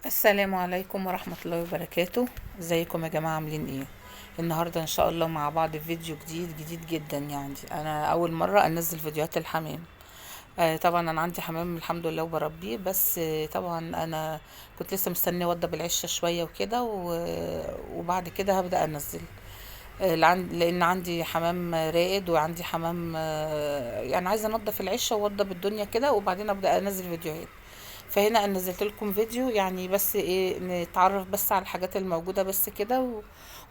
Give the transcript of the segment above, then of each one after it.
السلام عليكم ورحمة الله وبركاته. ازيكم يا جماعة، عاملين ايه؟ النهاردة ان شاء الله مع بعض في فيديو جديد جدا. يعني انا اول مرة انزل فيديوهات الحمام. طبعا انا عندي حمام الحمد لله وبربيه، بس طبعا انا كنت لسه مستنيه اوضب العشه شويه وكده وبعد كده هبدا انزل. لان عندي حمام رائد وعندي حمام، يعني عايزه انضف العشه واوضب الدنيا كده وبعدين ابدا انزل فيديوهات. فهنا انا نزلت لكم فيديو، يعني بس ايه، نتعرف بس على الحاجات الموجوده بس كده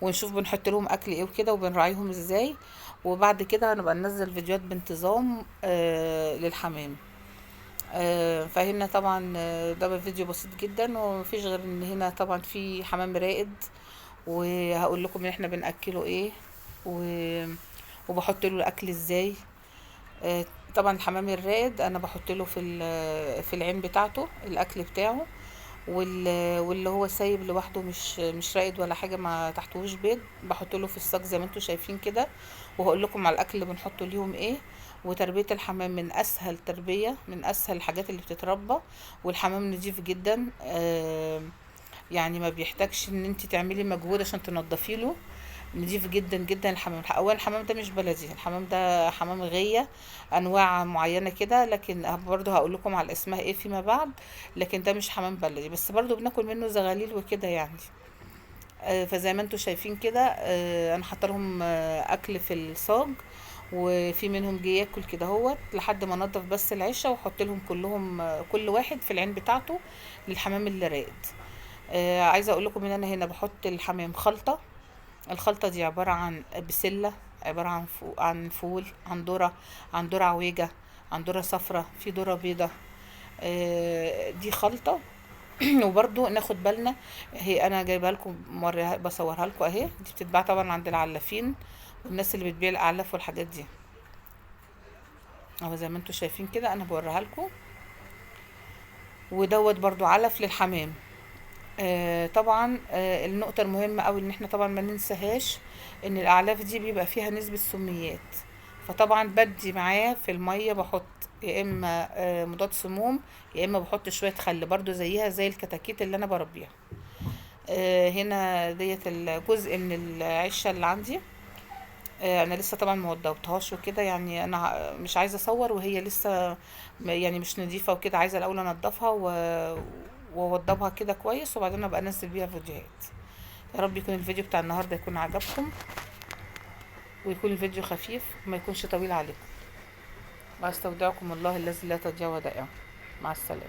ونشوف بنحط لهم اكل ايه وكده وبنراعيهم ازاي. وبعد كده هنبقى ننزل فيديوهات بانتظام للحمام. فهنا طبعا ده فيديو بسيط جدا ومفيش غير ان هنا طبعا في حمام رائد، وهقول لكم ان احنا بنأكله ايه و... وبحط له الاكل ازاي. طبعا الحمام الرائد انا بحط له في العين بتاعته الاكل بتاعه، واللي هو سايب لوحده مش رائد ولا حاجه، ما تحتوش بيض، بحط له في الصاج زي ما انتم شايفين كده. وهقول لكم على الاكل اللي بنحطه ليهم ايه. وتربيه الحمام من اسهل تربيه، من اسهل الحاجات اللي بتتربى. والحمام نضيف جدا، يعني ما بيحتاجش ان انت تعملي مجهود عشان تنضفي له. نضيف جدا جدا الحمام. اولا الحمام ده مش بلدي، الحمام ده حمام غية، انواع معينة كده، لكن برضه هقول لكم على اسمها ايه فيما بعد. لكن ده مش حمام بلدي، بس برضه بناكل منه زغاليل وكده يعني. فزي ما انتم شايفين كده، انا حاطه لهم اكل في الصاج، وفي منهم جه ياكل كده هوت لحد ما انضف بس العشه واحط لهم كلهم، كل واحد في العين بتاعته للحمام اللي راقد. عايزه اقول لكم ان انا هنا بحط الحمام خلطه. الخلطة دي عبارة عن بسلة، عبارة عن فول، عن ذرة، عن ذرة عويجة، عن ذرة صفرة، في ذرة بيضة. دي خلطة. وبرضو ناخد بالنا. هي انا جايبها لكم مرة بصورها لكم اهي، دي بتتباع طبعا عند العلافين والناس اللي بتبيع الاعلاف والحاجات دي. اهو زي ما انتم شايفين كده انا بوريها لكم. ودوت برضو علف للحمام. طبعا النقطة المهمة أوي إن احنا طبعا ما ننساهاش إن الأعلاف دي بيبقى فيها نسبة سميات. فطبعا بدي معاه في المية بحط يا إما مضاد سموم، يا إما بحط شوية خل برضو زيها زي الكتاكيت اللي أنا بربيها. هنا ديت الجزء من العشة اللي عندي. انا لسه طبعا ما وضبطهاش وكده، يعني انا مش عايزه اصور وهي لسه يعني مش نظيفه وكده، عايزه الاول انضفها واوضبها كده كويس وبعدين ابقى انزل بيها فيديوهات. يا رب يكون الفيديو بتاع النهارده يكون عجبكم، ويكون الفيديو خفيف وما يكونش طويل عليكم. واستودعكم الله الذي لا تضيع ودائعه. مع السلامه.